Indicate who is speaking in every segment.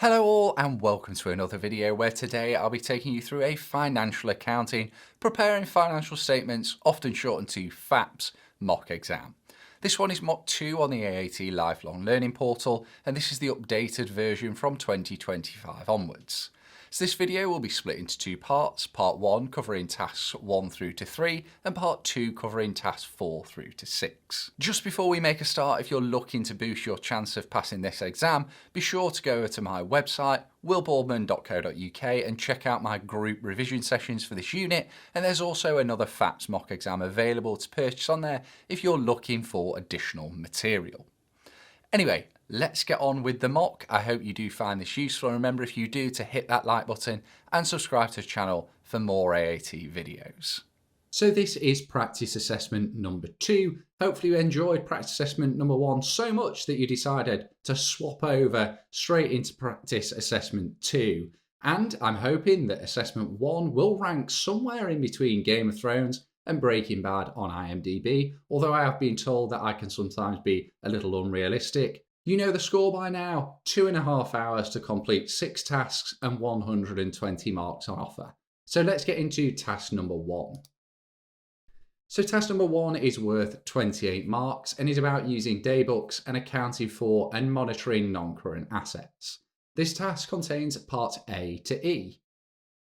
Speaker 1: Hello all and welcome to another video where today I'll be taking you through a financial accounting, preparing financial statements, often shortened to FAPS, mock exam. This one is mock 2 on the AAT Lifelong Learning Portal, and this is the updated version from 2025 onwards. So this video will be split into two parts, part 1 covering tasks 1 through to 3 and part 2 covering tasks 4 through to 6. Just before we make a start, if you're looking to boost your chance of passing this exam, be sure to go over to my website willboardman.co.uk and check out my group revision sessions for this unit, and there's also another FAPS mock exam available to purchase on there if you're looking for additional material. Anyway, let's get on with the mock. I hope you do find this useful, and remember if you do to hit that like button and subscribe to the channel for more AAT videos. So this is practice assessment number 2. Hopefully you enjoyed practice assessment number 1 so much that you decided to swap over straight into practice assessment 2. And I'm hoping that assessment 1 will rank somewhere in between Game of Thrones and Breaking Bad on IMDb, although I have been told that I can sometimes be a little unrealistic. You know the score by now, 2.5 hours to complete 6 tasks and 120 marks on offer. So let's get into task number 1. So task number 1 is worth 28 marks and is about using Daybooks and accounting for and monitoring non-current assets. This task contains parts A to E.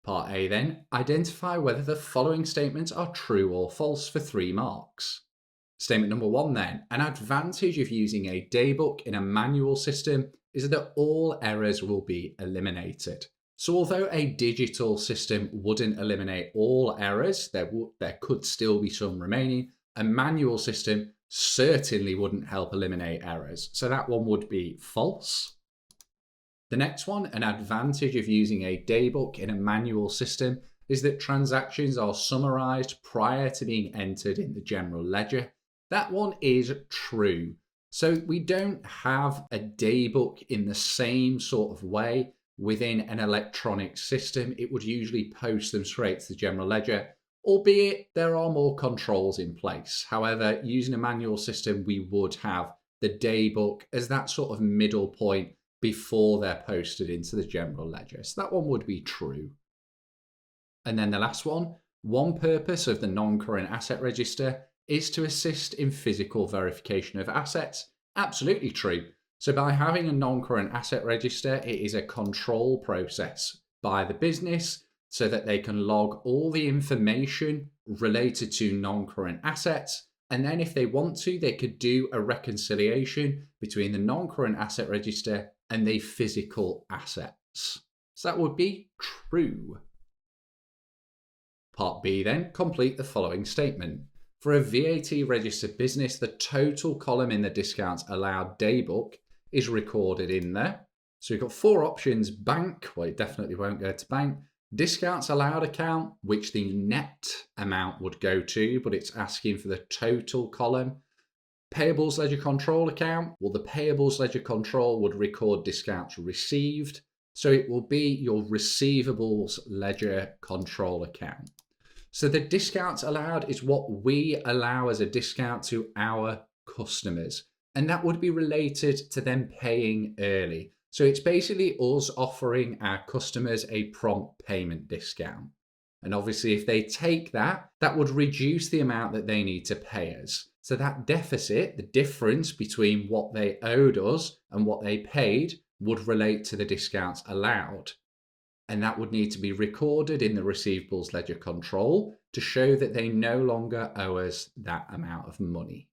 Speaker 1: Part A then, identify whether the following statements are true or false for 3 marks. Statement number 1 then, an advantage of using a daybook in a manual system is that all errors will be eliminated. So although a digital system wouldn't eliminate all errors, there could still be some remaining, a manual system certainly wouldn't help eliminate errors. So that one would be false. The next one, an advantage of using a daybook in a manual system is that transactions are summarized prior to being entered in the general ledger. That one is true. So we don't have a daybook in the same sort of way within an electronic system. It would usually post them straight to the general ledger, albeit there are more controls in place. However, using a manual system, we would have the daybook as that sort of middle point before they're posted into the general ledger. So that one would be true. And then the last one purpose of the non-current asset register is to assist in physical verification of assets. Absolutely true. So by having a non-current asset register, it is a control process by the business so that they can log all the information related to non-current assets. And then if they want to, they could do a reconciliation between the non-current asset register and the physical assets. So that would be true. Part B then, complete the following statement. For a VAT registered business, the total column in the discounts allowed daybook is recorded in there. So we've got 4 options: bank, well it definitely won't go to bank, discounts allowed account, which the net amount would go to, but it's asking for the total column. Payables ledger control account, well the payables ledger control would record discounts received, so it will be your receivables ledger control account. So the discounts allowed is what we allow as a discount to our customers, and that would be related to them paying early. So it's basically us offering our customers a prompt payment discount. And obviously if they take that, that would reduce the amount that they need to pay us. So that deficit, the difference between what they owed us and what they paid, would relate to the discounts allowed. And that would need to be recorded in the receivables ledger control to show that they no longer owe us that amount of money.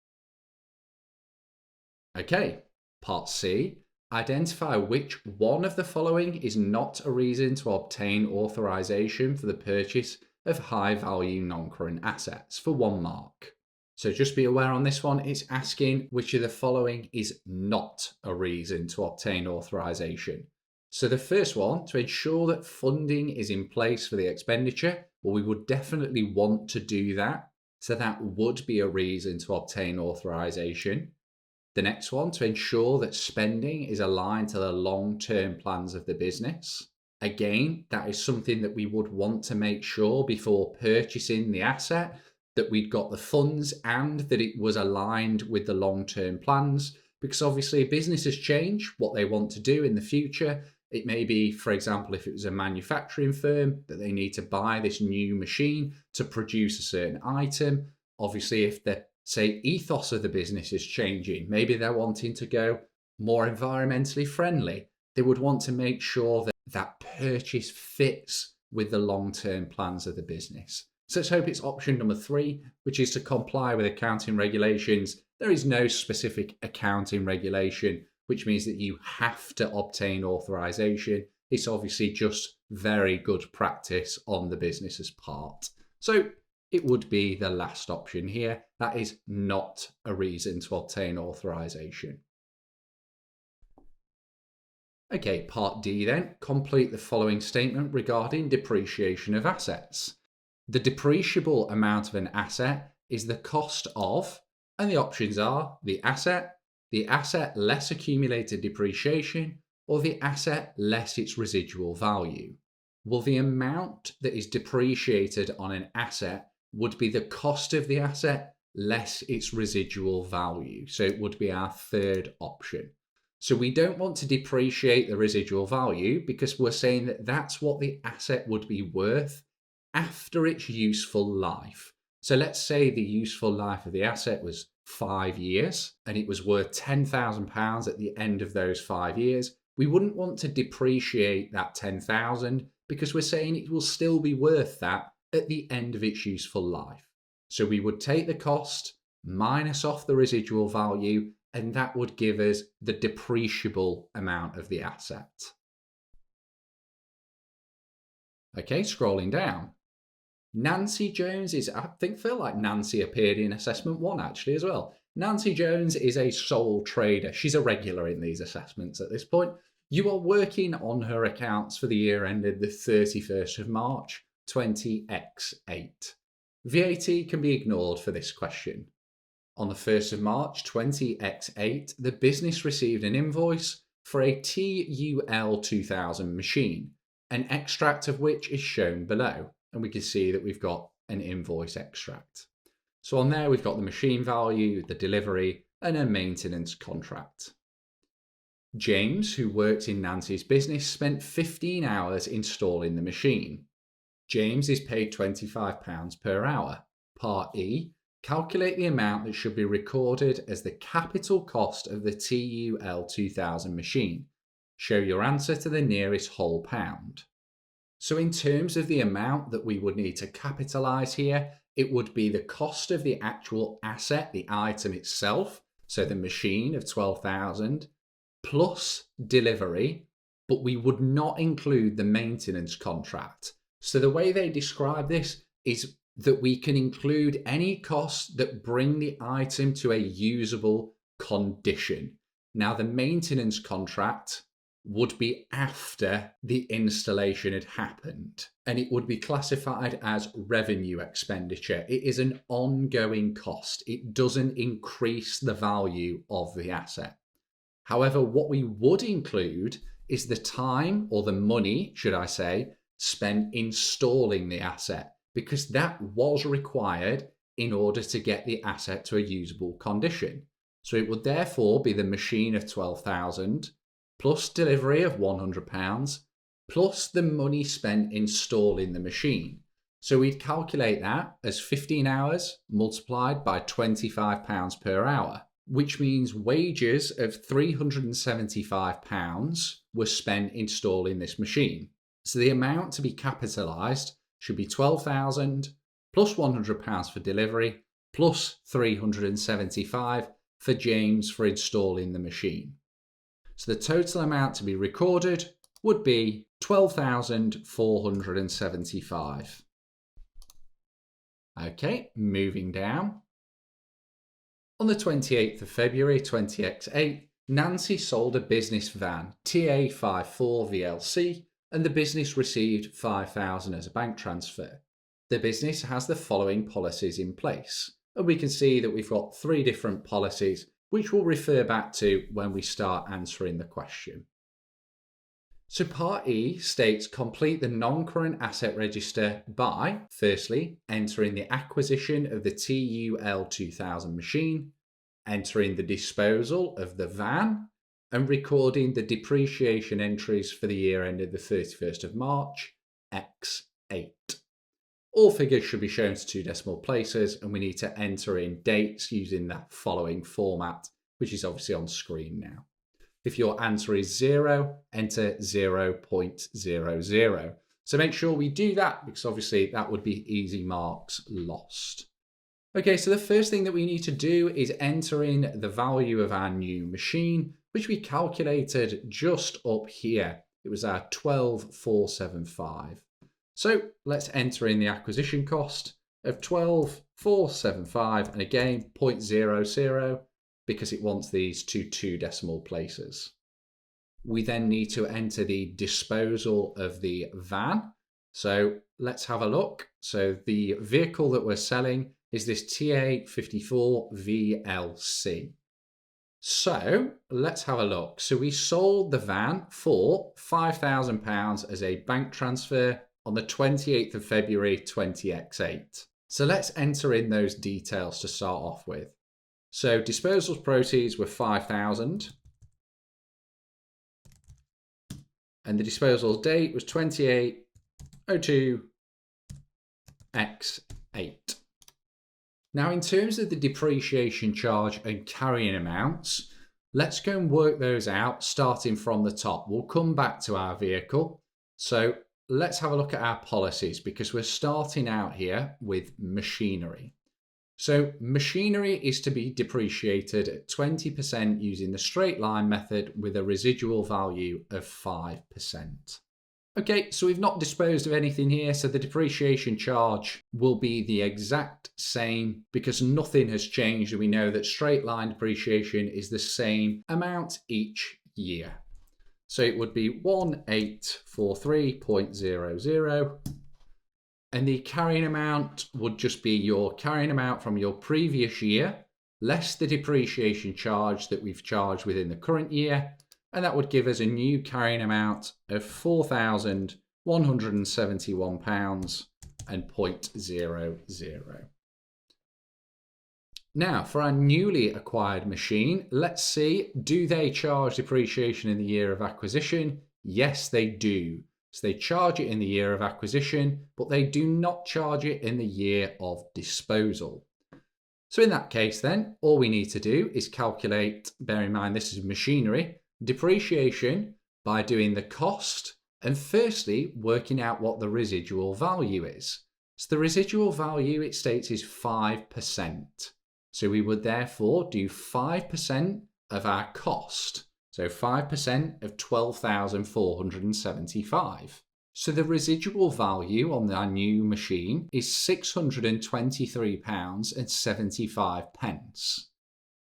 Speaker 1: Okay, part C. Identify which one of the following is not a reason to obtain authorization for the purchase of high value non-current assets for 1 mark. So just be aware on this one, it's asking which of the following is not a reason to obtain authorization. So the first one, to ensure that funding is in place for the expenditure, well, we would definitely want to do that. So that would be a reason to obtain authorization. The next one, to ensure that spending is aligned to the long-term plans of the business. Again, that is something that we would want to make sure before purchasing the asset, that we'd got the funds and that it was aligned with the long-term plans, because obviously businesses change what they want to do in the future. It may be, for example, if it was a manufacturing firm that they need to buy this new machine to produce a certain item. Obviously, if the, say, ethos of the business is changing, maybe they're wanting to go more environmentally friendly. They would want to make sure that that purchase fits with the long-term plans of the business. So let's hope it's option number 3, which is to comply with accounting regulations. There is no specific accounting regulation, which means that you have to obtain authorization. It's obviously just very good practice on the business's part. So it would be the last option here. That is not a reason to obtain authorization. Okay, part D then. Complete the following statement regarding depreciation of assets. The depreciable amount of an asset is the cost of, and the options are the asset less accumulated depreciation, or the asset less its residual value. Well, the amount that is depreciated on an asset would be the cost of the asset less its residual value. So it would be our third option. So we don't want to depreciate the residual value because we're saying that that's what the asset would be worth after its useful life. So let's say the useful life of the asset was 5 years and it was worth £10,000 at the end of those 5 years. We wouldn't want to depreciate that 10,000 because we're saying it will still be worth that at the end of its useful life. So we would take the cost, minus off the residual value, and that would give us the depreciable amount of the asset. Okay, scrolling down. Nancy Jones is, I feel like Nancy appeared in assessment 1 actually as well. Nancy Jones is a sole trader. She's a regular in these assessments at this point. You are working on her accounts for the year ended the 31st of March 20x8. VAT can be ignored for this question. On the 1st of March 20x8, the business received an invoice for a TUL 2000 machine, an extract of which is shown below. And we can see that we've got an invoice extract. So on there, we've got the machine value, the delivery, and a maintenance contract. James, who works in Nancy's business, spent 15 hours installing the machine. James is paid £25 per hour. Part E, calculate the amount that should be recorded as the capital cost of the TUL 2000 machine. Show your answer to the nearest whole pound. So in terms of the amount that we would need to capitalise here, it would be the cost of the actual asset, the item itself, so the machine of 12,000, plus delivery, but we would not include the maintenance contract. So the way they describe this is that we can include any costs that bring the item to a usable condition. Now, the maintenance contract would be after the installation had happened, and it would be classified as revenue expenditure. It is an ongoing cost. It doesn't increase the value of the asset. However, what we would include is the time, or the money, should I say, spent installing the asset, because that was required in order to get the asset to a usable condition. So it would therefore be the machine of 12,000 plus delivery of £100 plus the money spent installing the machine. So we'd calculate that as 15 hours multiplied by £25 per hour, which means wages of £375 were spent installing this machine. So the amount to be capitalised should be 12,000 plus £100 for delivery plus 375 for James for installing the machine. So the total amount to be recorded would be 12,475. Okay, moving down. On the 28th of February 20x8, Nancy sold a business van, TA54 VLC, and the business received £5,000 as a bank transfer. The business has the following policies in place, and we can see that we've got 3 different policies, which we'll refer back to when we start answering the question. So Part E states complete the non-current asset register by, firstly, entering the acquisition of the TUL 2000 machine, entering the disposal of the van, and recording the depreciation entries for the year ended the 31st of March, X8. All figures should be shown to 2 decimal places, and we need to enter in dates using the following format, which is obviously on screen now. If your answer is 0, enter 0.00. So make sure we do that, because obviously that would be easy marks lost. Okay, so the first thing that we need to do is enter in the value of our new machine, which we calculated just up here. It was our 12,475. So let's enter in the acquisition cost of 12,475, and again 0.00, because it wants these to 2 decimal places. We then need to enter the disposal of the van. So let's have a look. So the vehicle that we're selling is this TA54 VLC. So let's have a look. So we sold the van for £5,000 as a bank transfer on the 28th of February 20X8. So let's enter in those details to start off with. So disposal proceeds were 5,000. And the disposal date was 28/02/X8. Now, in terms of the depreciation charge and carrying amounts, let's go and work those out starting from the top. We'll come back to our vehicle. So let's have a look at our policies, because we're starting out here with machinery. So machinery is to be depreciated at 20% using the straight line method with a residual value of 5%. Okay, so we've not disposed of anything here, so the depreciation charge will be the exact same because nothing has changed, and we know that straight line depreciation is the same amount each year. So it would be 1843.00. And the carrying amount would just be your carrying amount from your previous year, less the depreciation charge that we've charged within the current year. And that would give us a new carrying amount of £4,171.00. Now, for our newly acquired machine, let's see, do they charge depreciation in the year of acquisition? Yes, they do. So they charge it in the year of acquisition, but they do not charge it in the year of disposal. So in that case then, all we need to do is calculate, bear in mind this is machinery, depreciation by doing the cost and firstly working out what the residual value is. So the residual value, it states, is 5%. So we would therefore do 5% of our cost. So 5% of 12,475. So the residual value on our new machine is £623.75.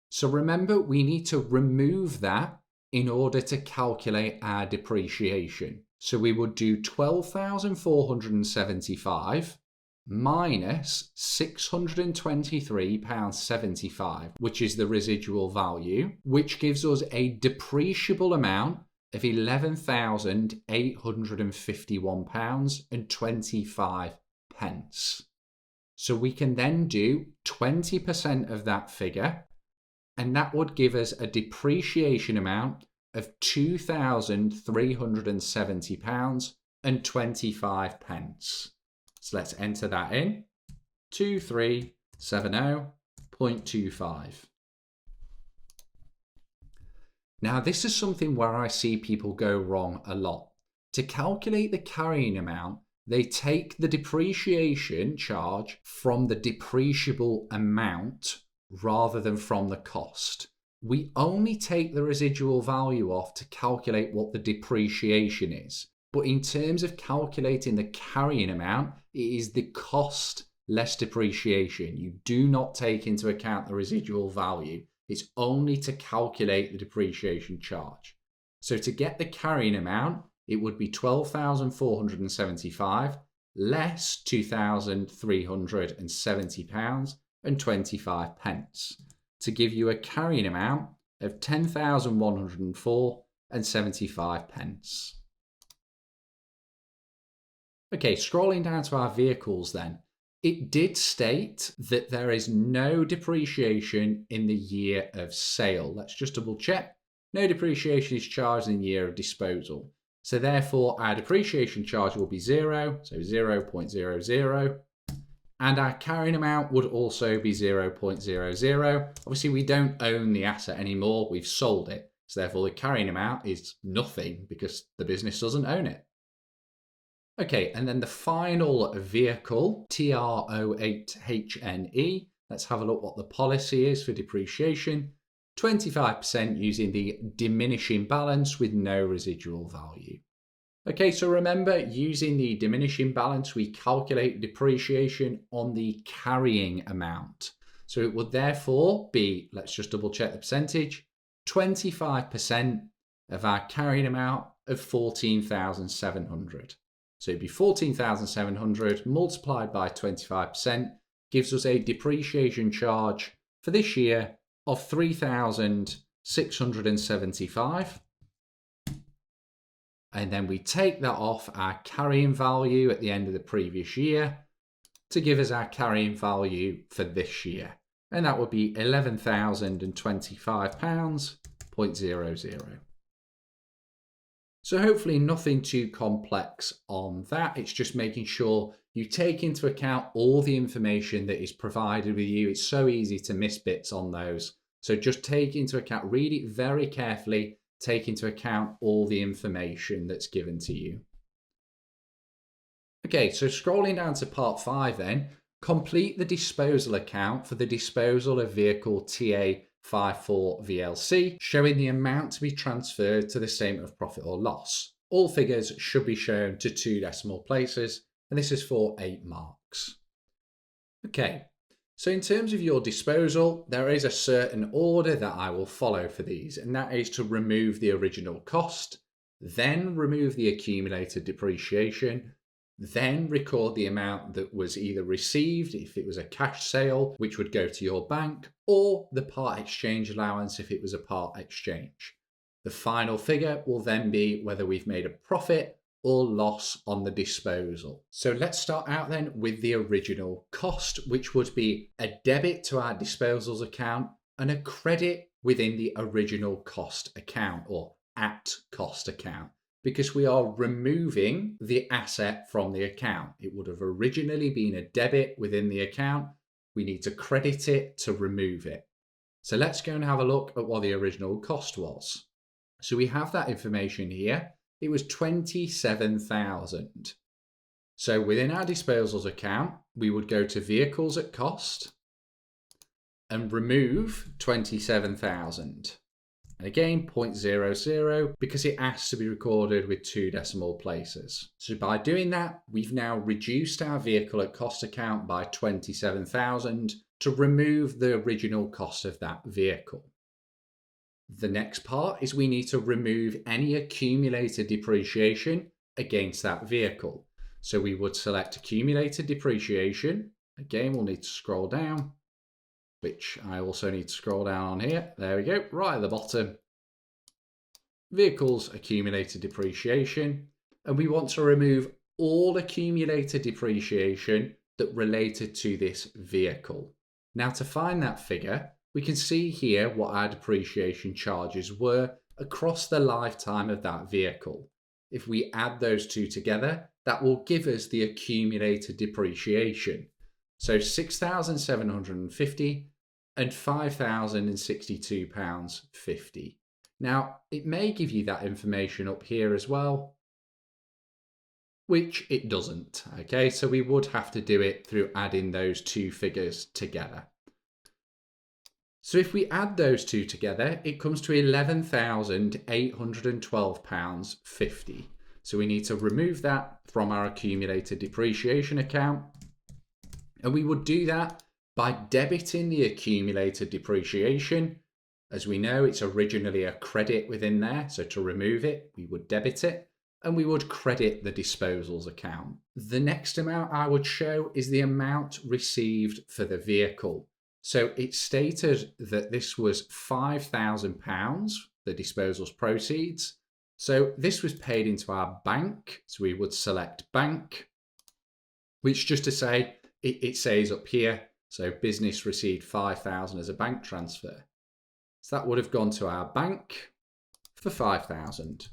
Speaker 1: So remember, we need to remove that in order to calculate our depreciation. So we would do 12,475 minus £623.75, which is the residual value, which gives us a depreciable amount of £11,851.25. So we can then do 20% of that figure, and that would give us a depreciation amount of £2,370.25. So let's enter that in, 2370.25. Now this is something where I see people go wrong a lot. To calculate the carrying amount, they take the depreciation charge from the depreciable amount rather than from the cost. We only take the residual value off to calculate what the depreciation is. But in terms of calculating the carrying amount, it is the cost less depreciation. You do not take into account the residual value. It's only to calculate the depreciation charge. So to get the carrying amount, it would be 12,475 less £2,370.25 to give you a carrying amount of 10,104.75. Okay, scrolling down to our vehicles then. It did state that there is no depreciation in the year of sale. Let's just double check. no depreciation is charged in the year of disposal. So therefore our depreciation charge will be 0, so 0.00. And our carrying amount would also be 0.00. Obviously, we don't own the asset anymore. We've sold it. So therefore, the carrying amount is nothing because the business doesn't own it. Okay, and then the final vehicle, TR08HNE. Let's have a look what the policy is for depreciation. 25% using the diminishing balance with no residual value. Okay, so remember, using the diminishing balance, we calculate depreciation on the carrying amount. So it would therefore be, let's just double check the percentage, 25% of our carrying amount of 14,700. So it'd be 14,700 multiplied by 25% gives us a depreciation charge for this year of 3,675. And then we take that off our carrying value at the end of the previous year to give us our carrying value for this year. And that would be £11,025.00. So hopefully nothing too complex on that. It's just making sure you take into account all the information that is provided with you. It's so easy to miss bits on those. So just take into account, read it very carefully, take into account all the information that's given to you. Okay, so scrolling down to part 5 then, complete the disposal account for the disposal of vehicle TA54VLC, showing the amount to be transferred to the statement of profit or loss. All figures should be shown to 2 decimal places, and this is for 8 marks. Okay, so in terms of your disposal, there is a certain order that I will follow for these, and that is to remove the original cost, then remove the accumulated depreciation, then record the amount that was either received if it was a cash sale, which would go to your bank, or the part exchange allowance if it was a part exchange. The final figure will then be whether we've made a profit or loss on the disposal. So let's start out then with the original cost, which would be a debit to our disposals account and a credit within the original cost account or at cost account, because we are removing the asset from the account. It would have originally been a debit within the account. We need to credit it to remove it. So let's go and have a look at what the original cost was. So we have that information here. It was 27,000. So within our disposals account, we would go to vehicles at cost and remove 27,000. And again, 0.00 because it asks to be recorded with 2 decimal places. So by doing that, we've now reduced our vehicle at cost account by 27,000 to remove the original cost of that vehicle. The next part is we need to remove any accumulated depreciation against that vehicle. So we would select accumulated depreciation. Again, we'll need to scroll down, which I also need to scroll down on here. There we go, right at the bottom. Vehicles accumulated depreciation. And we want to remove all accumulated depreciation that related to this vehicle. Now to find that figure, we can see here what our depreciation charges were across the lifetime of that vehicle. If we add those two together, that will give us the accumulated depreciation. So £6,750 and £5,062.50. Now, it may give you that information up here as well, which it doesn't. Okay, so we would have to do it through adding those two figures together. So if we add those two together, it comes to £11,812.50. So we need to remove that from our accumulated depreciation account. And we would do that by debiting the accumulated depreciation. As we know, it's originally a credit within there. So to remove it, we would debit it and we would credit the disposals account. The next amount I would show is the amount received for the vehicle. So it stated that this was £5,000, the disposals proceeds. So this was paid into our bank. So we would select bank, which just to say, it says up here, so business received 5,000 as a bank transfer. So that would have gone to our bank. for 5,000.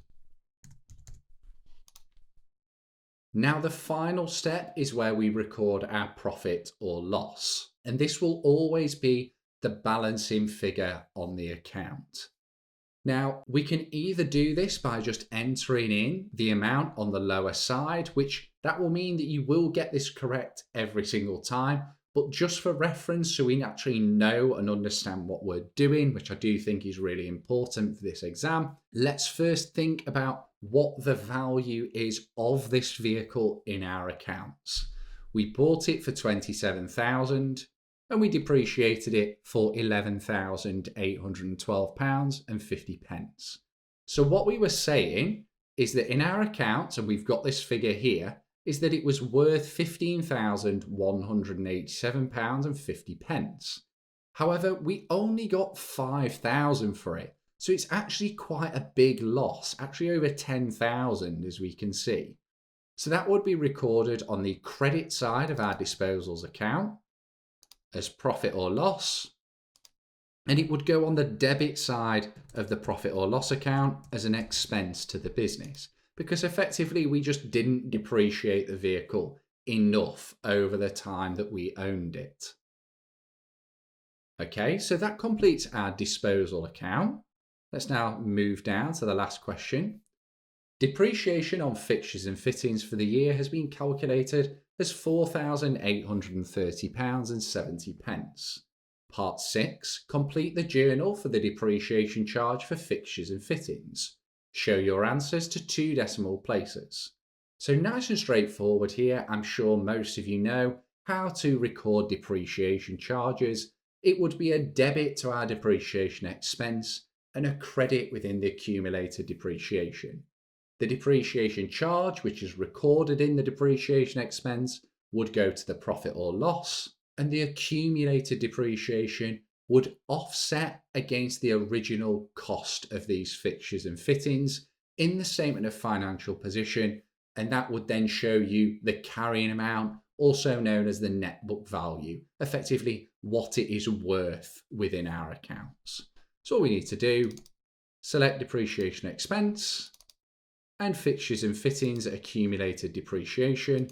Speaker 1: Now the final step is where we record our profit or loss, and this will always be the balancing figure on the account. Now we can either do this by just entering in the amount on the lower side, which that will mean that you will get this correct every single time, but just for reference, so we actually know and understand what we're doing, which I do think is really important for this exam, let's first think about what the value is of this vehicle in our accounts. We bought it for 27,000 and we depreciated it for £11,812.50. So what we were saying is that in our accounts, and we've got this figure here, is that it was worth £15,187.50. However, we only got 5,000 for it. So it's actually quite a big loss, actually over 10,000 as we can see. So that would be recorded on the credit side of our disposals account as profit or loss, and it would go on the debit side of the profit or loss account as an expense to the business, because effectively we just didn't depreciate the vehicle enough over the time that we owned it. Okay, so that completes our disposal account. Let's now move down to the last question. Depreciation on fixtures and fittings for the year has been calculated as £4,830.70. Part 6. Complete the journal for the depreciation charge for fixtures and fittings. Show your answers to 2 decimal places. So nice and straightforward here. I'm sure most of you know how to record depreciation charges. It would be a debit to our depreciation expense and a credit within the accumulated depreciation. The depreciation charge, which is recorded in the depreciation expense, would go to the profit or loss, and the accumulated depreciation would offset against the original cost of these fixtures and fittings in the statement of financial position, and that would then show you the carrying amount, also known as the net book value, effectively what it is worth within our accounts. So all we need to do, select depreciation expense, and fixtures and fittings accumulated depreciation,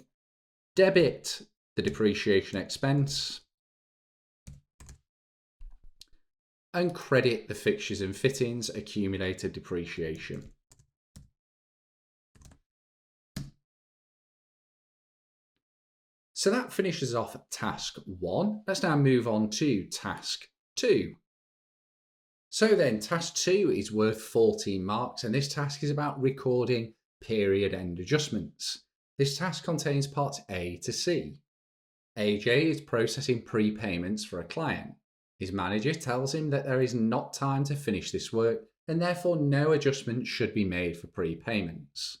Speaker 1: debit the depreciation expense, and credit the fixtures and fittings accumulated depreciation. So that finishes off task 1. Let's now move on to task 2. So then task 2 is worth 14 marks, and this task is about recording period end adjustments. This task contains parts A to C. AJ is processing prepayments for a client. His manager tells him that there is not time to finish this work and therefore no adjustments should be made for prepayments.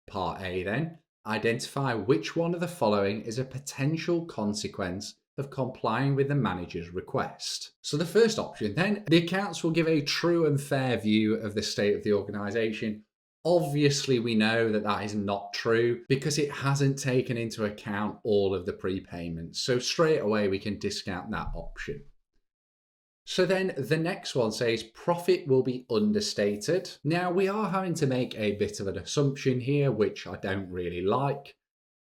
Speaker 1: Part A then, identify which one of the following is a potential consequence of complying with the manager's request. So the first option then, the accounts will give a true and fair view of the state of the organisation. Obviously we know that that is not true because it hasn't taken into account all of the prepayments. So straight away we can discount that option. So then the next one says profit will be understated. Now we are having to make a bit of an assumption here, which I don't really like.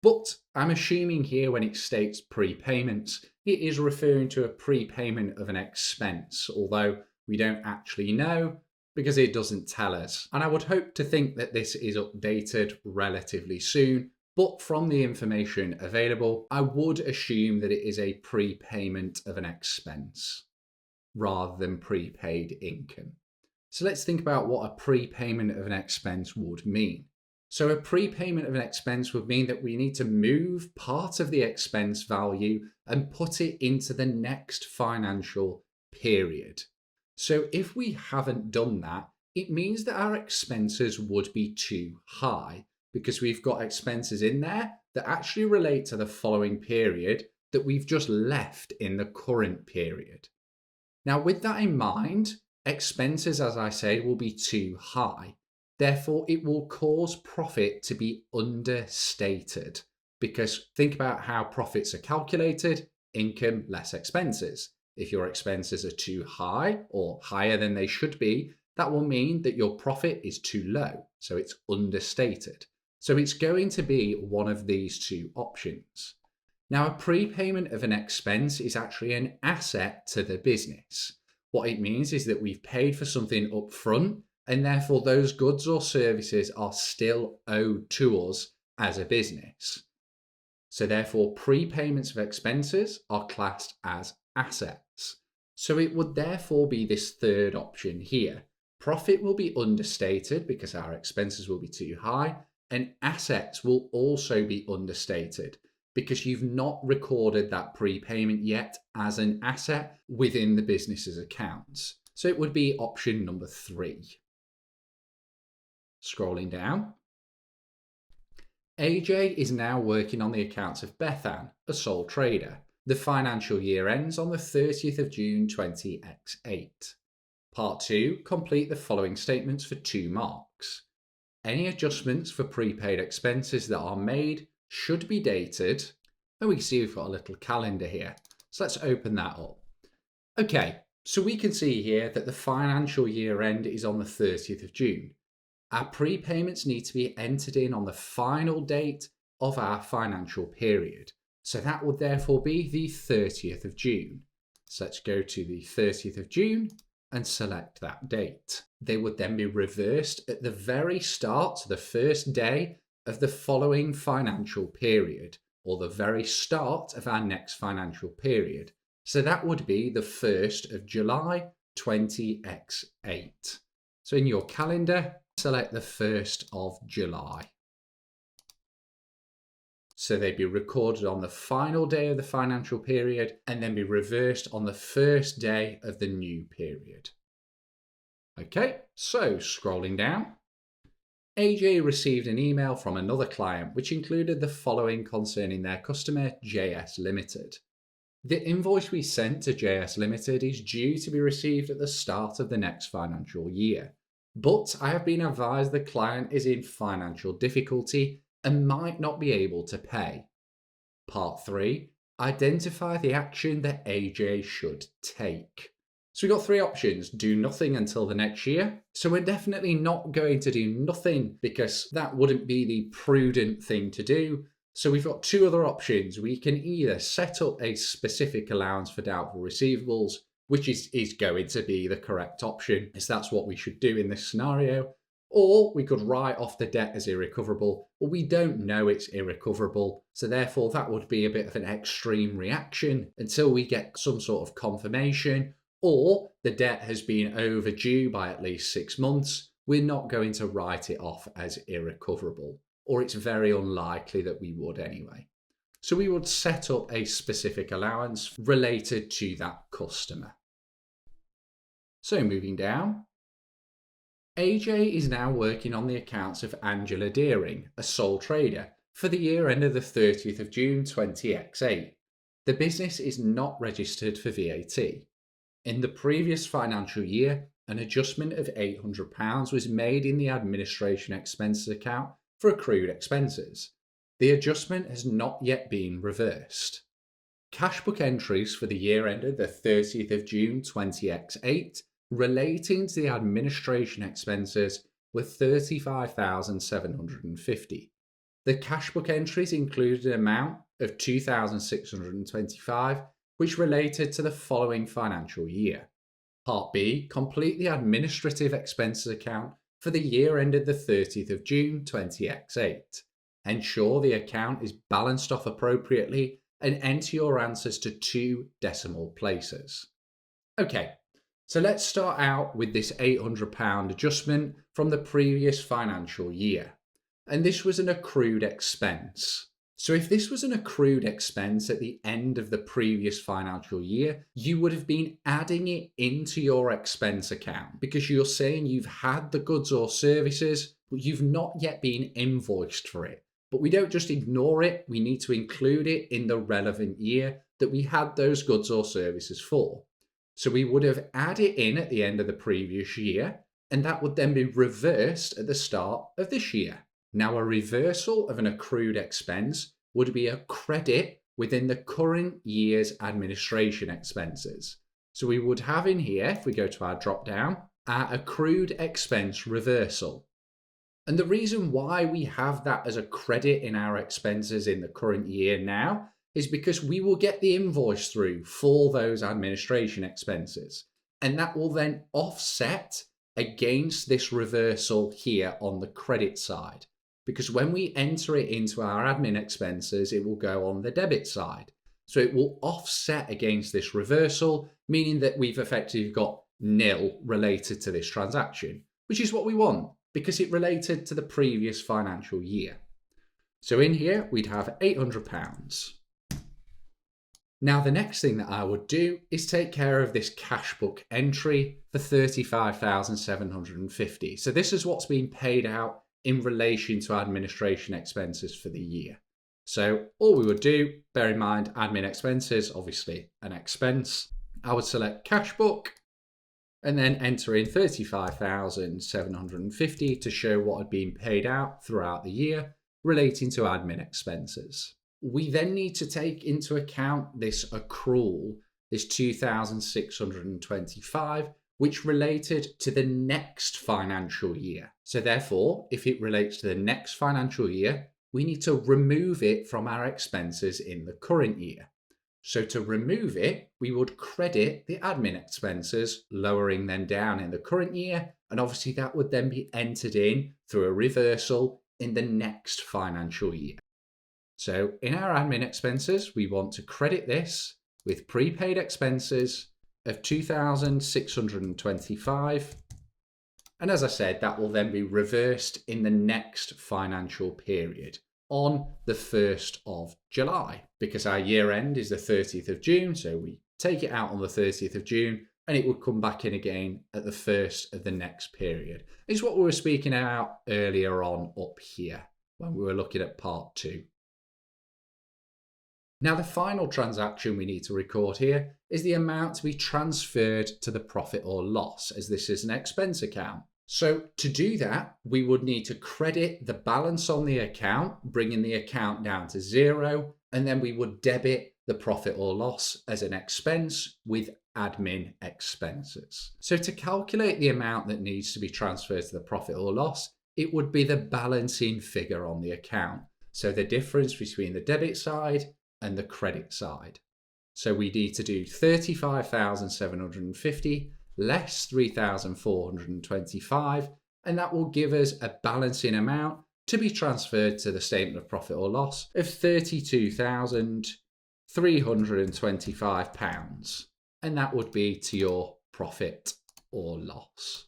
Speaker 1: But I'm assuming here when it states prepayments, it is referring to a prepayment of an expense, although we don't actually know because it doesn't tell us. And I would hope to think that this is updated relatively soon, but from the information available, I would assume that it is a prepayment of an expense rather than prepaid income. So let's think about what a prepayment of an expense would mean. So a prepayment of an expense would mean that we need to move part of the expense value and put it into the next financial period. So if we haven't done that, it means that our expenses would be too high because we've got expenses in there that actually relate to the following period that we've just left in the current period. Now, with that in mind, expenses, as I said, will be too high. Therefore, it will cause profit to be understated because think about how profits are calculated, income less expenses. If your expenses are too high or higher than they should be, that will mean that your profit is too low, so it's understated. So it's going to be one of these two options. Now, a prepayment of an expense is actually an asset to the business. What it means is that we've paid for something up front, and therefore those goods or services are still owed to us as a business. So therefore, prepayments of expenses are classed as assets. So it would therefore be this third option here. Profit will be understated because our expenses will be too high, and assets will also be understated because you've not recorded that prepayment yet as an asset within the business's accounts. So it would be option number 3. Scrolling down. AJ is now working on the accounts of Bethan, a sole trader. The financial year ends on the 30th of June 20x8. Part 2, complete the following statements for 2 marks. Any adjustments for prepaid expenses that are made should be dated. And we can see we've got a little calendar here. So let's open that up. Okay, so we can see here that the financial year end is on the 30th of June. Our prepayments need to be entered in on the final date of our financial period. So that would therefore be the 30th of June. So let's go to the 30th of June and select that date. They would then be reversed at the very start, the first day of the following financial period, or the very start of our next financial period. So that would be the 1st of July 20x8. So in your calendar, select the 1st of July. So they'd be recorded on the final day of the financial period and then be reversed on the first day of the new period. Okay, so scrolling down. AJ received an email from another client which included the following concerning their customer, JS Limited. The invoice we sent to JS Limited is due to be received at the start of the next financial year. But I have been advised the client is in financial difficulty and might not be able to pay. Part 3, identify the action that AJ should take. So we've got 3 options. Do nothing until the next year. So we're definitely not going to do nothing because that wouldn't be the prudent thing to do. So we've got 2 other options. We can either set up a specific allowance for doubtful receivables, which is going to be the correct option, as that's what we should do in this scenario. Or we could write off the debt as irrecoverable, but we don't know it's irrecoverable. So therefore that would be a bit of an extreme reaction until we get some sort of confirmation, or the debt has been overdue by at least 6 months. We're not going to write it off as irrecoverable, or it's very unlikely that we would anyway. So we would set up a specific allowance related to that customer. So moving down. AJ is now working on the accounts of Angela Deering, a sole trader, for the year end of the 30th of June 20x8. The business is not registered for VAT. In the previous financial year, an adjustment of £800 was made in the administration expenses account for accrued expenses. The adjustment has not yet been reversed. Cash book entries for the year ended the 30th of June 20x8 relating to the administration expenses were £35,750. The cash book entries included an amount of £2,625, which related to the following financial year. Part B, complete the administrative expenses account for the year ended the 30th of June 20x8. Ensure the account is balanced off appropriately and enter your answers to 2 decimal places. Okay, so let's start out with this £800 adjustment from the previous financial year. And this was an accrued expense. So if this was an accrued expense at the end of the previous financial year, you would have been adding it into your expense account because you're saying you've had the goods or services, but you've not yet been invoiced for it. But we don't just ignore it, we need to include it in the relevant year that we had those goods or services for. So we would have added in at the end of the previous year, and that would then be reversed at the start of this year. Now, a reversal of an accrued expense would be a credit within the current year's administration expenses. So we would have in here, if we go to our drop down, our accrued expense reversal. And the reason why we have that as a credit in our expenses in the current year now is because we will get the invoice through for those administration expenses. And that will then offset against this reversal here on the credit side. Because when we enter it into our admin expenses, it will go on the debit side. So it will offset against this reversal, meaning that we've effectively got nil related to this transaction, which is what we want because it related to the previous financial year. So in here, we'd have £800. Now, the next thing that I would do is take care of this cash book entry for £35,750. So this is what's been paid out in relation to administration expenses for the year. So all we would do, bear in mind admin expenses, obviously an expense. I would select cash book and then enter in £35,750 to show what had been paid out throughout the year relating to admin expenses. We then need to take into account this accrual, this 2,625, which related to the next financial year. So therefore, if it relates to the next financial year, we need to remove it from our expenses in the current year. So to remove it, we would credit the admin expenses, lowering them down in the current year, and obviously that would then be entered in through a reversal in the next financial year. So in our admin expenses, we want to credit this with prepaid expenses of 2,625. And as I said, that will then be reversed in the next financial period on the 1st of July, because our year end is the 30th of June. So we take it out on the 30th of June and it would come back in again at the 1st of the next period. It's what we were speaking about earlier on up here when we were looking at part 2. Now, the final transaction we need to record here is the amount to be transferred to the profit or loss, as this is an expense account. So to do that, we would need to credit the balance on the account, bringing the account down to 0, and then we would debit the profit or loss as an expense with admin expenses. So to calculate the amount that needs to be transferred to the profit or loss, it would be the balancing figure on the account. So the difference between the debit side and the credit side. So we need to do 35,750 less 3,425, and that will give us a balancing amount to be transferred to the statement of profit or loss of £32,325, and that would be to your profit or loss.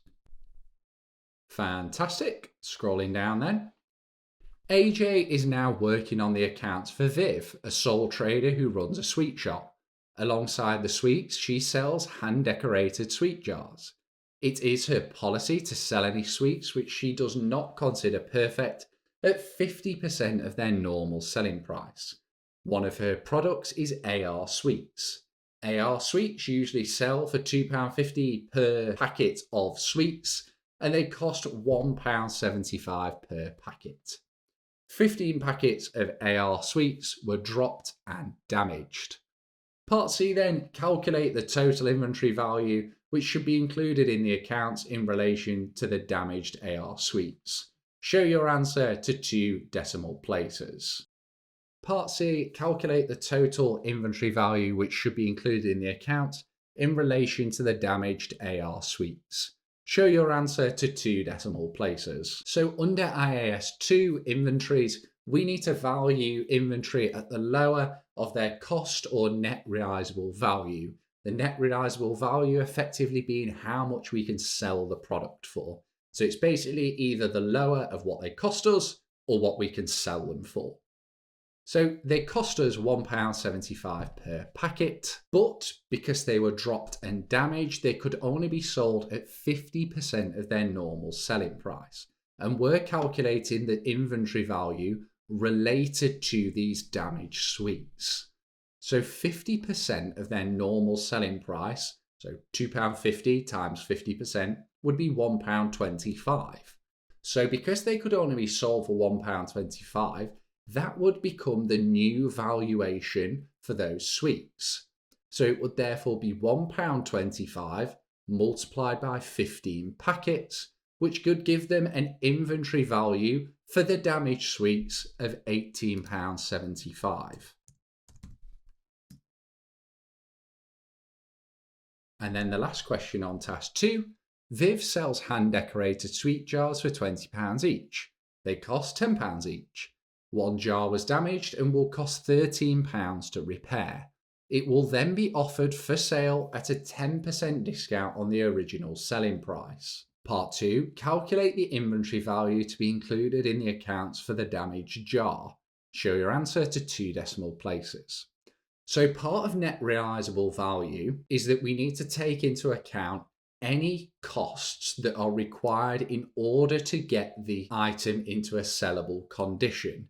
Speaker 1: Fantastic. Scrolling down then. AJ is now working on the accounts for Viv, a sole trader who runs a sweet shop. Alongside the sweets, she sells hand-decorated sweet jars. It is her policy to sell any sweets which she does not consider perfect at 50% of their normal selling price. One of her products is AR sweets. AR sweets usually sell for £2.50 per packet of sweets, and they cost £1.75 per packet. 15 packets of AR sweets were dropped and damaged. Part C then, calculate the total inventory value which should be included in the accounts in relation to the damaged AR sweets. Show your answer to 2 decimal places. Part C, calculate the total inventory value which should be included in the account in relation to the damaged AR sweets. Show your answer to 2 decimal places. So under IAS 2 inventories, we need to value inventory at the lower of their cost or net realizable value. The net realizable value effectively being how much we can sell the product for. So it's basically either the lower of what they cost us or what we can sell them for. So they cost us £1.75 per packet, but because they were dropped and damaged, they could only be sold at 50% of their normal selling price. And we're calculating the inventory value related to these damaged sweets. So 50% of their normal selling price, so £2.50 times 50%, would be £1.25. So because they could only be sold for £1.25, that would become the new valuation for those sweets. So it would therefore be £1.25 multiplied by 15 packets, which could give them an inventory value for the damaged sweets of £18.75. And then the last question on task 2, Viv sells hand-decorated sweet jars for £20 each. They cost £10 each. One jar was damaged and will cost £13 to repair. It will then be offered for sale at a 10% discount on the original selling price. Part 2, calculate the inventory value to be included in the accounts for the damaged jar. Show your answer to 2 decimal places. So part of net realisable value is that we need to take into account any costs that are required in order to get the item into a sellable condition.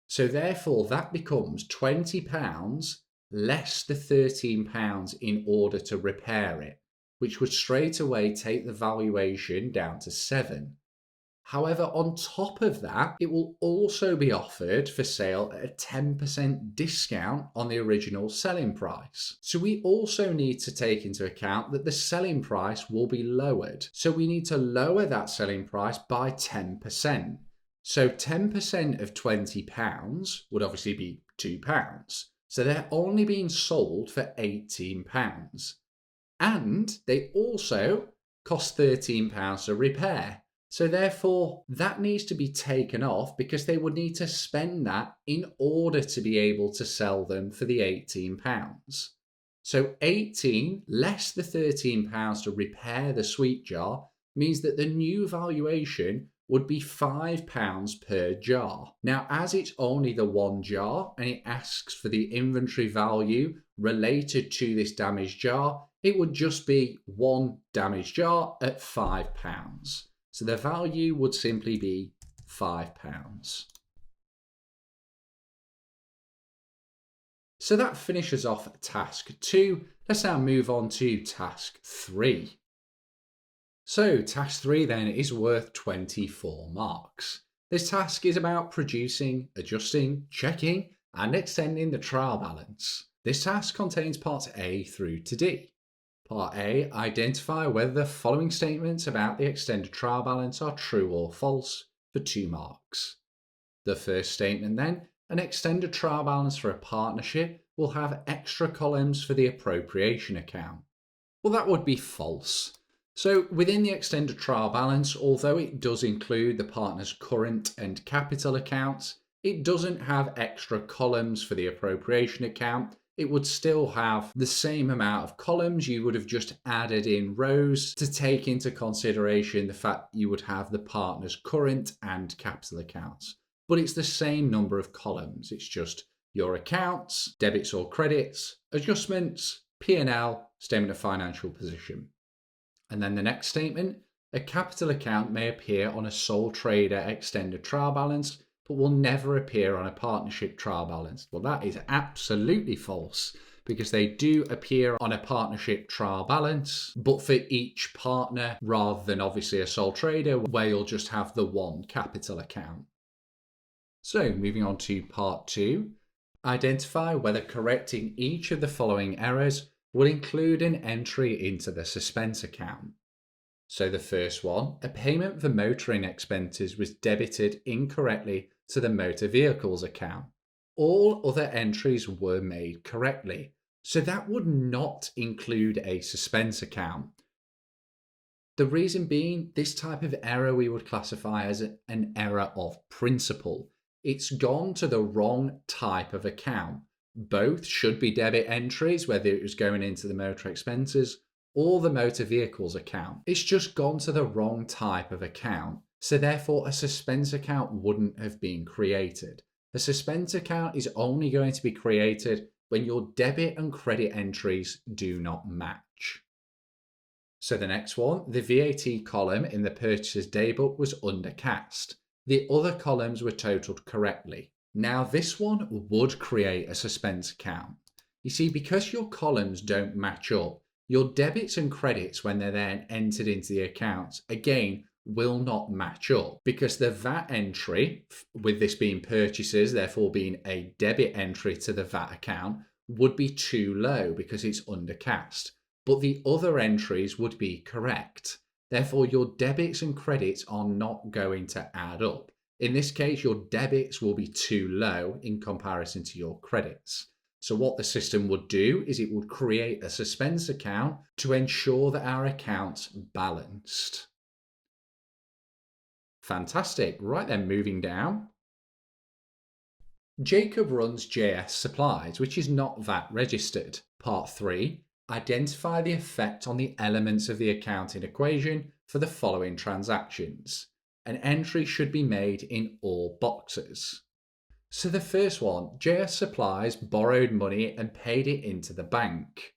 Speaker 1: So therefore that becomes £20 less the £13 in order to repair it, which would straight away take the valuation down to 7. However, on top of that, it will also be offered for sale at a 10% discount on the original selling price. So we also need to take into account that the selling price will be lowered. So we need to lower that selling price by 10%. So 10% of £20 would obviously be £2. So they're only being sold for £18. And they also cost £13 to repair. So therefore, that needs to be taken off because they would need to spend that in order to be able to sell them for the £18. So 18 less the £13 to repair the sweet jar means that the new valuation would be £5 per jar. Now, as it's only the one jar and it asks for the inventory value related to this damaged jar, it would just be one damaged jar at £5. So the value would simply be £5. So that finishes off task 2. Let's now move on to task 3. So task 3 then is worth 24 marks. This task is about producing, adjusting, checking and extending the trial balance. This task contains parts A through to D. Part A, identify whether the following statements about the extended trial balance are true or false for 2 marks. The first statement then, an extended trial balance for a partnership will have extra columns for the appropriation account. Well, that would be false. So within the extended trial balance, although it does include the partner's current and capital accounts, it doesn't have extra columns for the appropriation account. It would still have the same amount of columns. You would have just added in rows to take into consideration the fact you would have the partner's current and capital accounts. But it's the same number of columns. It's just your accounts, debits or credits, adjustments, P&L, statement of financial position. And then the next statement, a capital account may appear on a sole trader extended trial balance, but will never appear on a partnership trial balance. Well, that is absolutely false because they do appear on a partnership trial balance, but for each partner rather than obviously a sole trader where you'll just have the one capital account. So moving on to part 2, identify whether correcting each of the following errors will include an entry into the suspense account. So the first one, a payment for motoring expenses was debited incorrectly to the motor vehicles account. All other entries were made correctly. So that would not include a suspense account. The reason being, this type of error we would classify as an error of principle. It's gone to the wrong type of account. Both should be debit entries, whether it was going into the motor expenses or the motor vehicles account. It's just gone to the wrong type of account. So therefore, a suspense account wouldn't have been created. A suspense account is only going to be created when your debit and credit entries do not match. So the next one, the VAT column in the purchaser's daybook was undercast. The other columns were totaled correctly. Now this one would create a suspense account. You see, because your columns don't match up, your debits and credits when they're then entered into the accounts, again, will not match up because the VAT entry, with this being purchases, therefore being a debit entry to the VAT account, would be too low because it's undercast. but the other entries would be correct. Therefore, your debits and credits are not going to add up. In this case, your debits will be too low in comparison to your credits. So what the system would do is it would create a suspense account to ensure that our account's balanced. Fantastic. Right then, moving down. Jacob runs JS Supplies, which is not VAT registered. Part 3. Identify the effect on the elements of the accounting equation for the following transactions. An entry should be made in all boxes. So the first one, JS Supplies borrowed money and paid it into the bank.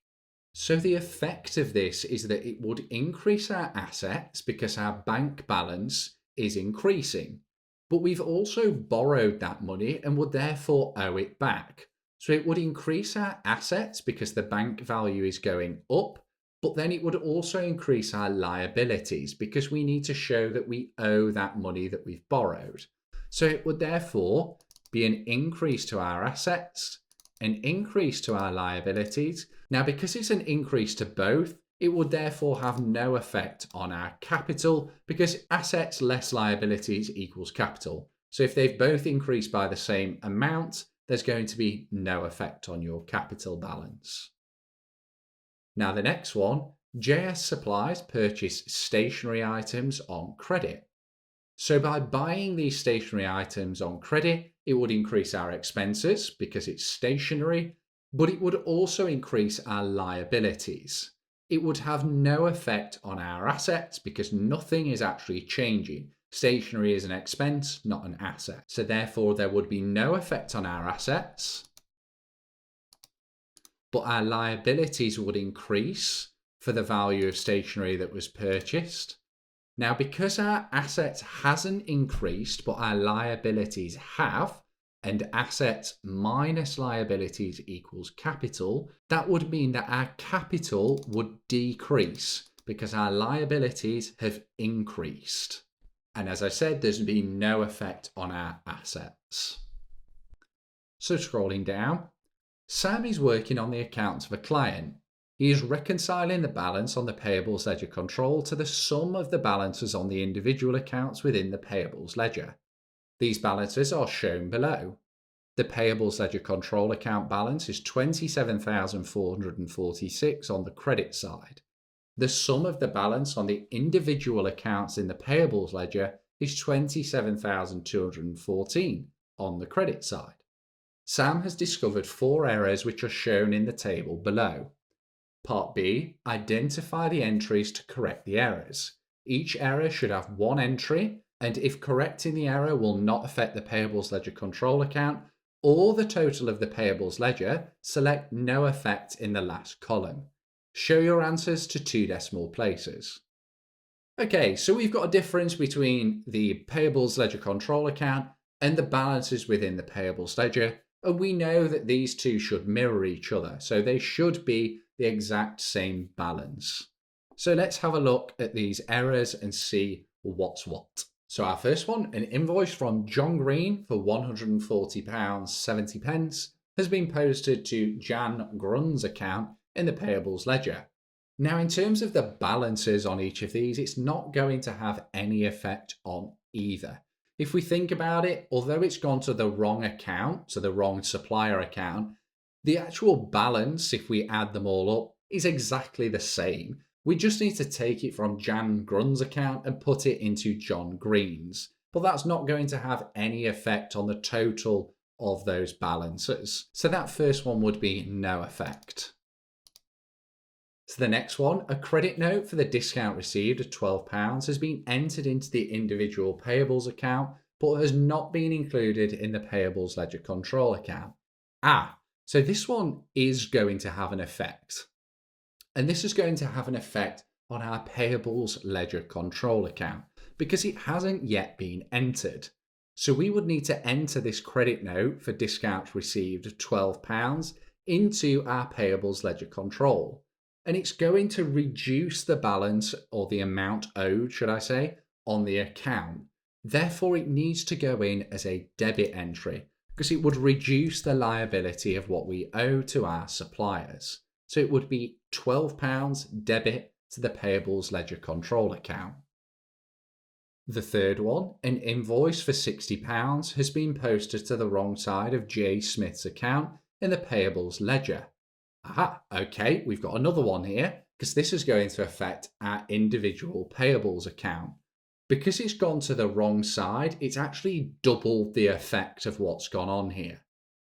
Speaker 1: So the effect of this is that it would increase our assets because our bank balance is increasing. But we've also borrowed that money and would therefore owe it back. So it would increase our assets because the bank value is going up, but then it would also increase our liabilities because we need to show that we owe that money that we've borrowed. So it would therefore be an increase to our assets, an increase to our liabilities. Now, because it's an increase to both, it would therefore have no effect on our capital because assets less liabilities equals capital. So if they've both increased by the same amount, there's going to be no effect on your capital balance. Now the next one, JS Supplies purchase stationery items on credit. So by buying these stationery items on credit, it would increase our expenses because it's stationery, but it would also increase our liabilities. It would have no effect on our assets because nothing is actually changing. Stationery is an expense, not an asset. So therefore, there would be no effect on our assets, but our liabilities would increase for the value of stationery that was purchased. Now, because our assets hasn't increased, but our liabilities have, and assets minus liabilities equals capital, that would mean that our capital would decrease because our liabilities have increased. And as I said, there's been no effect on our assets. So scrolling down, Sam is working on the accounts of a client. He is reconciling the balance on the payables ledger control to the sum of the balances on the individual accounts within the payables ledger. These balances are shown below. The payables ledger control account balance is $27,446 on the credit side. The sum of the balance on the individual accounts in the payables ledger is $27,214 on the credit side. Sam has discovered 4 errors which are shown in the table below. Part B, identify the entries to correct the errors. Each error should have 1 entry, and if correcting the error will not affect the payables ledger control account or the total of the payables ledger, select no effect in the last column. Show your answers to 2 decimal places. Okay, so we've got a difference between the payables ledger control account and the balances within the payables ledger, and we know that these two should mirror each other, so they should be the exact same balance. So let's have a look at these errors and see what's what. So our first one, an invoice from John Green for £140.70 has been posted to Jan Grun's account in the payables ledger. Now, in terms of the balances on each of these, it's not going to have any effect on either. If we think about it, although it's gone to the wrong account, to the wrong supplier account, the actual balance, if we add them all up, is exactly the same. We just need to take it from Jan Grun's account and put it into John Green's. But that's not going to have any effect on the total of those balances. So that first one would be no effect. So the next one, a credit note for the discount received of £12 has been entered into the individual payables account, but has not been included in the payables ledger control account. So this one is going to have an effect. And this is going to have an effect on our payables ledger control account because it hasn't yet been entered. So we would need to enter this credit note for discounts received of £12 into our payables ledger control. And it's going to reduce the balance, or the amount owed, should I say, on the account. Therefore, it needs to go in as a debit entry because it would reduce the liability of what we owe to our suppliers. So it would be £12 debit to the payables ledger control account. The third one, an invoice for £60 has been posted to the wrong side of J. Smith's account in the payables ledger. Aha, okay, we've got another one here because this is going to affect our individual payables account. Because it's gone to the wrong side, it's actually doubled the effect of what's gone on here.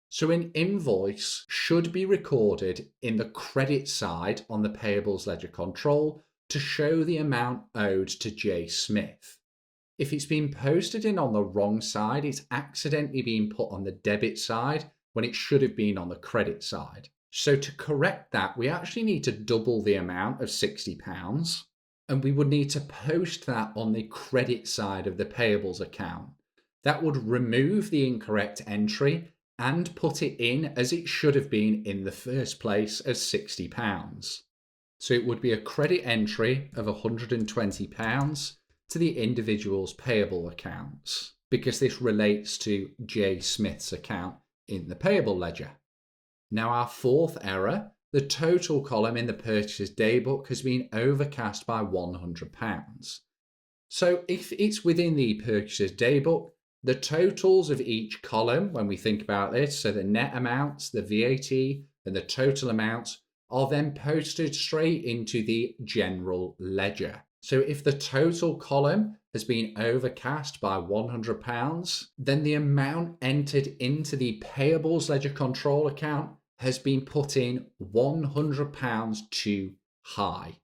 Speaker 1: So an invoice should be recorded in the credit side on the payables ledger control to show the amount owed to J. Smith. If it's been posted in on the wrong side, it's accidentally been put on the debit side when it should have been on the credit side. So to correct that, we actually need to double the amount of £60, and we would need to post that on the credit side of the payables account. That would remove the incorrect entry and put it in as it should have been in the first place as £60. So it would be a credit entry of £120 to the individual's payable accounts, because this relates to J. Smith's account in the payable ledger. Now our fourth error, the total column in the purchaser's daybook has been overcast by £100. So if it's within the purchaser's daybook, the totals of each column, when we think about this, so the net amounts, the VAT, and the total amounts, are then posted straight into the general ledger. So if the total column has been overcast by £100, then the amount entered into the payables ledger control account has been put in £100 too high.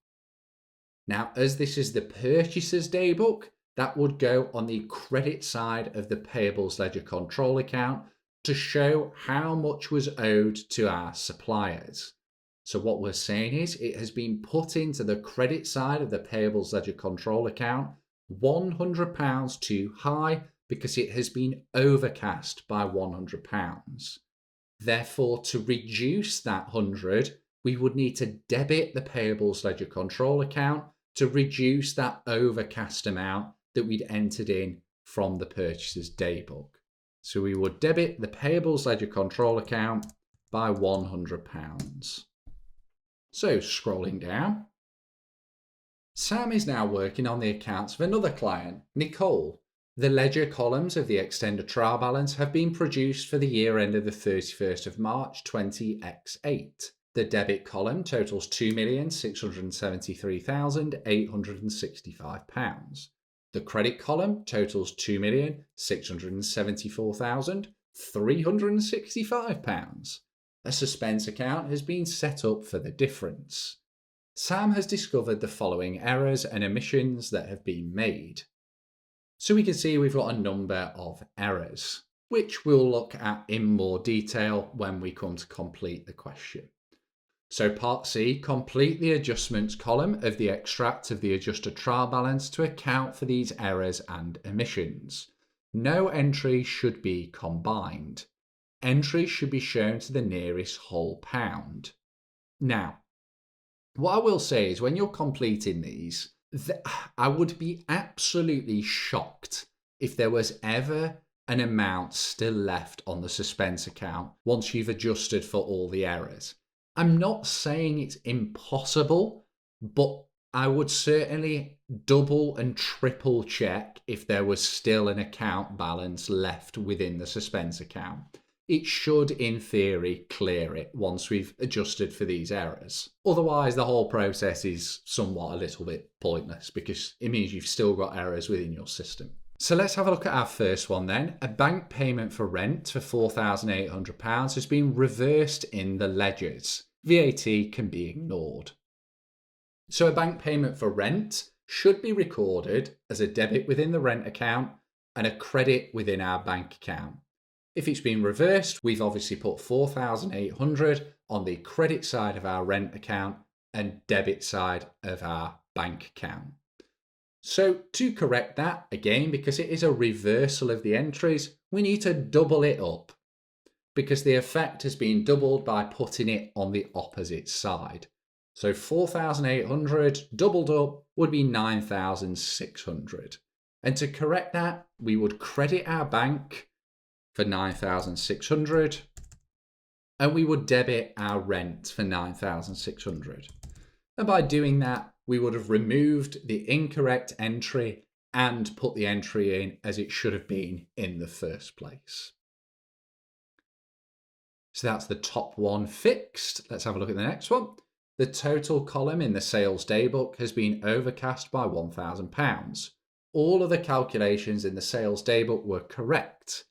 Speaker 1: Now, as this is the purchaser's daybook, that would go on the credit side of the payables ledger control account to show how much was owed to our suppliers. So what we're saying is it has been put into the credit side of the payables ledger control account £100 too high because it has been overcast by £100. Therefore, to reduce that 100, we would need to debit the payables ledger control account to reduce that overcast amount that we'd entered in from the purchaser's daybook. So we would debit the payables ledger control account by £100. So scrolling down, Sam is now working on the accounts of another client, Nicole. The ledger columns of the extended trial balance have been produced for the year end of the 31st of March 20x8. The debit column totals £2,673,865. The credit column totals £2,674,365. A suspense account has been set up for the difference. Sam has discovered the following errors and omissions that have been made. So we can see we've got a number of errors, which we'll look at in more detail when we come to complete the question. So part C, complete the adjustments column of the extract of the adjusted trial balance to account for these errors and omissions. No entry should be combined. Entries should be shown to the nearest whole pound. Now, what I will say is when you're completing these, I would be absolutely shocked if there was ever an amount still left on the suspense account once you've adjusted for all the errors. I'm not saying it's impossible, but I would certainly double and triple check if there was still an account balance left within the suspense account. It should, in theory, clear it once we've adjusted for these errors. Otherwise, the whole process is somewhat a little bit pointless because it means you've still got errors within your system. So let's have a look at our first one then. A bank payment for rent for £4,800 has been reversed in the ledgers. VAT can be ignored. So a bank payment for rent should be recorded as a debit within the rent account and a credit within our bank account. If it's been reversed, we've obviously put £4,800 on the credit side of our rent account and debit side of our bank account. So to correct that, again, because it is a reversal of the entries, we need to double it up because the effect has been doubled by putting it on the opposite side. So 4,800 doubled up would be 9,600. And to correct that, we would credit our bank for 9,600 and we would debit our rent for 9,600. And by doing that, we would have removed the incorrect entry and put the entry in as it should have been in the first place. So that's the top one fixed. Let's have a look at the next one. The total column in the sales daybook has been overcast by £1,000. All of the calculations in the sales daybook were correct.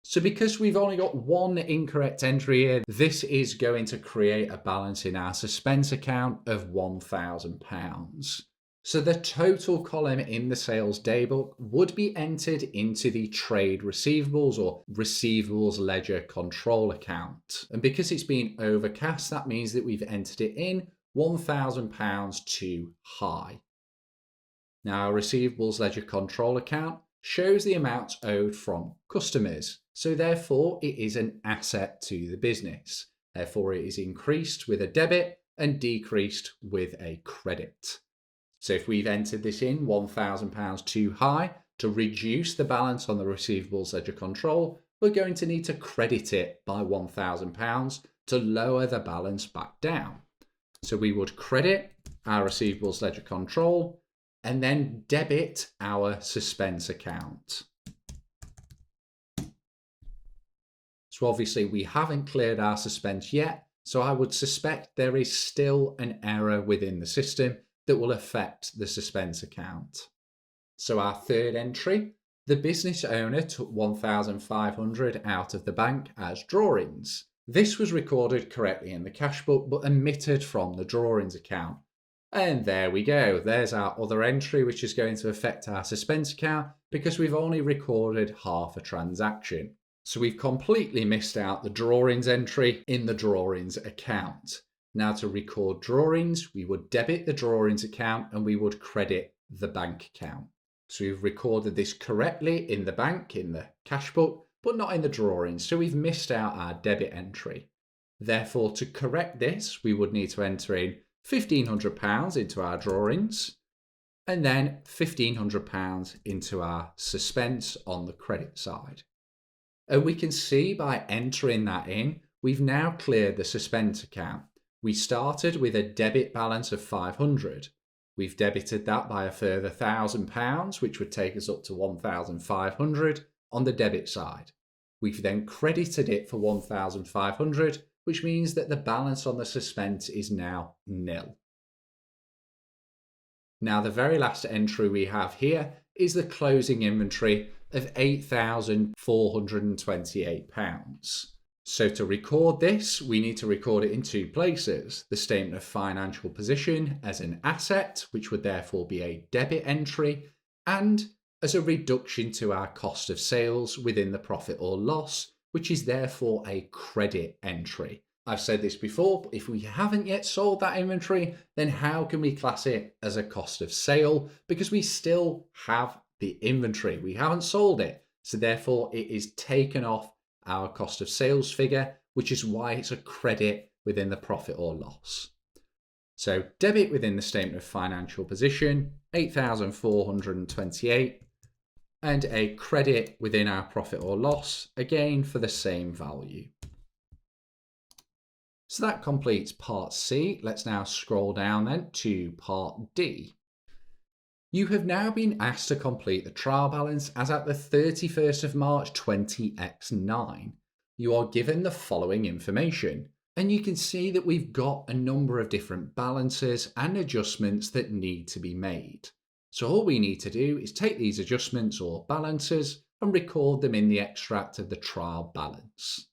Speaker 1: So because we've only got one incorrect entry here, this is going to create a balance in our suspense account of £1,000. So the total column in the sales daybook would be entered into the trade receivables or receivables ledger control account. And because it's been overcast, that means that we've entered it in £1,000 too high. Now, our receivables ledger control account shows the amounts owed from customers. So therefore, it is an asset to the business. Therefore, it is increased with a debit and decreased with a credit. So if we've entered this in £1,000 too high, to reduce the balance on the receivables ledger control, we're going to need to credit it by £1,000 to lower the balance back down. So we would credit our receivables ledger control and then debit our suspense account. So obviously we haven't cleared our suspense yet, so I would suspect there is still an error within the system that will affect the suspense account. So our third entry, the business owner took £1,500 out of the bank as drawings. This was recorded correctly in the cash book but omitted from the drawings account. And there we go, there's our other entry which is going to affect our suspense account because we've only recorded half a transaction. So we've completely missed out the drawings entry in the drawings account. Now to record drawings, we would debit the drawings account and we would credit the bank account. So we've recorded this correctly in the bank, in the cash book, but not in the drawings. So we've missed out our debit entry. Therefore, to correct this, we would need to enter in £1,500 into our drawings and then £1,500 into our suspense on the credit side. And we can see by entering that in, we've now cleared the suspense account. We started with a debit balance of 500. We've debited that by a further £1,000, which would take us up to 1,500 on the debit side. We've then credited it for 1,500, which means that the balance on the suspense is now nil. Now, the very last entry we have here is the closing inventory of £8,428. So to record this, we need to record it in two places. The statement of financial position as an asset, which would therefore be a debit entry, and as a reduction to our cost of sales within the profit or loss, which is therefore a credit entry. I've said this before, but if we haven't yet sold that inventory, then how can we class it as a cost of sale? Because we still have the inventory. We haven't sold it. So therefore it is taken off our cost of sales figure, which is why it's a credit within the profit or loss. So debit within the statement of financial position, 8,428, and a credit within our profit or loss, again for the same value. So that completes part C. Let's now scroll down then to part D. You have now been asked to complete the trial balance as at the 31st of March 20x9. You are given the following information, and you can see that we've got a number of different balances and adjustments that need to be made. So all we need to do is take these adjustments or balances and record them in the extract of the trial balance.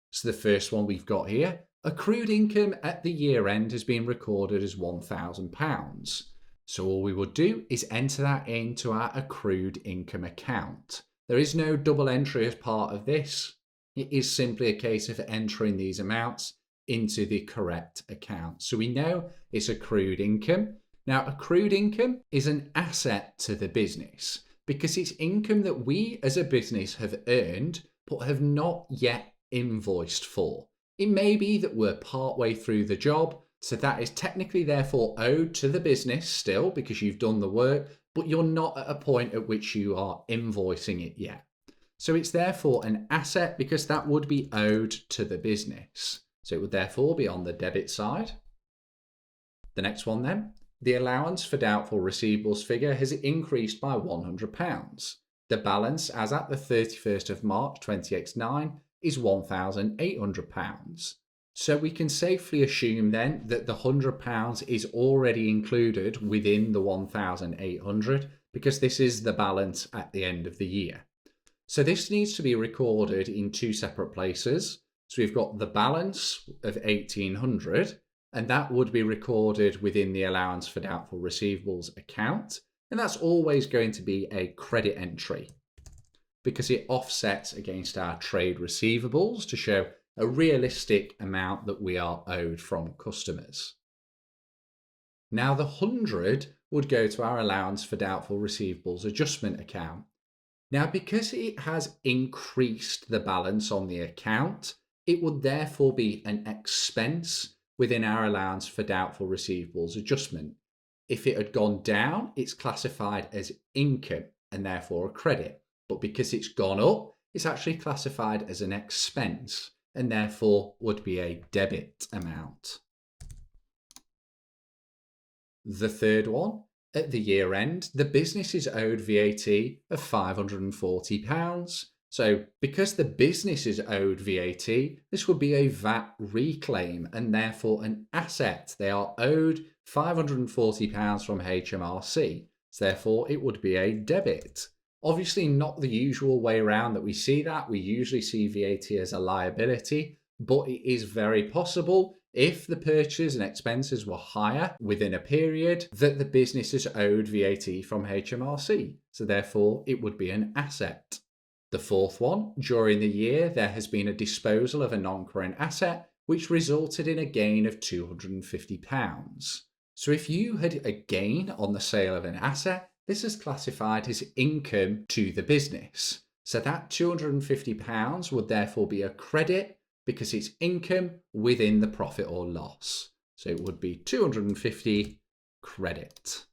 Speaker 1: So the first one we've got here, accrued income at the year end has been recorded as £1,000. So all we would do is enter that into our accrued income account. There is no double entry as part of this. It is simply a case of entering these amounts into the correct account. So we know it's accrued income. Now, accrued income is an asset to the business because it's income that we as a business have earned but have not yet invoiced for. It may be that we're partway through the job, so that is technically therefore owed to the business still because you've done the work, but you're not at a point at which you are invoicing it yet. So it's therefore an asset because that would be owed to the business. So it would therefore be on the debit side. The next one then, the allowance for doubtful receivables figure has increased by £100. The balance as at the 31st of March 20x9 is £1,800. So we can safely assume then that the £100 is already included within the 1,800 because this is the balance at the end of the year. So this needs to be recorded in two separate places. So we've got the balance of 1,800, and that would be recorded within the allowance for doubtful receivables account. And that's always going to be a credit entry because it offsets against our trade receivables to show a realistic amount that we are owed from customers. Now the 100 would go to our allowance for doubtful receivables adjustment account. Now because it has increased the balance on the account, it would therefore be an expense within our allowance for doubtful receivables adjustment. If it had gone down, it's classified as income and therefore a credit. But because it's gone up, it's actually classified as an expense and therefore would be a debit amount. The third one, at the year end, the business is owed VAT of £540. So because the business is owed VAT, this would be a VAT reclaim and therefore an asset. They are owed £540 from HMRC. So therefore it would be a debit. Obviously not the usual way around that we see that. We usually see VAT as a liability, but it is very possible if the purchase and expenses were higher within a period that the business is owed VAT from HMRC. So therefore it would be an asset. The fourth one, during the year, there has been a disposal of a non-current asset, which resulted in a gain of £250. So if you had a gain on the sale of an asset, this is classified as income to the business. So that £250 would therefore be a credit because it's income within the profit or loss. So it would be 250 credit.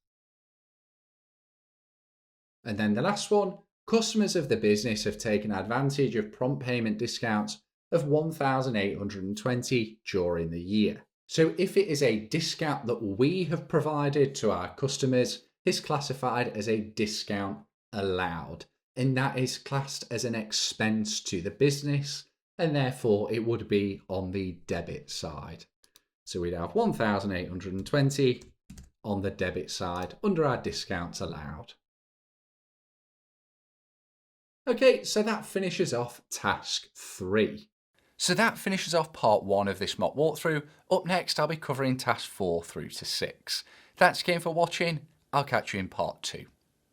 Speaker 1: And then the last one, customers of the business have taken advantage of prompt payment discounts of 1,820 during the year. So if it is a discount that we have provided to our customers, it's classified as a discount allowed, and that is classed as an expense to the business, and therefore it would be on the debit side. So we'd have 1,820 on the debit side under our discounts allowed. Okay, so that finishes off task 3. So that finishes off part 1 of this mock walkthrough. Up next, I'll be covering task 4 through to 6. Thanks again for watching. I'll catch you in part 2.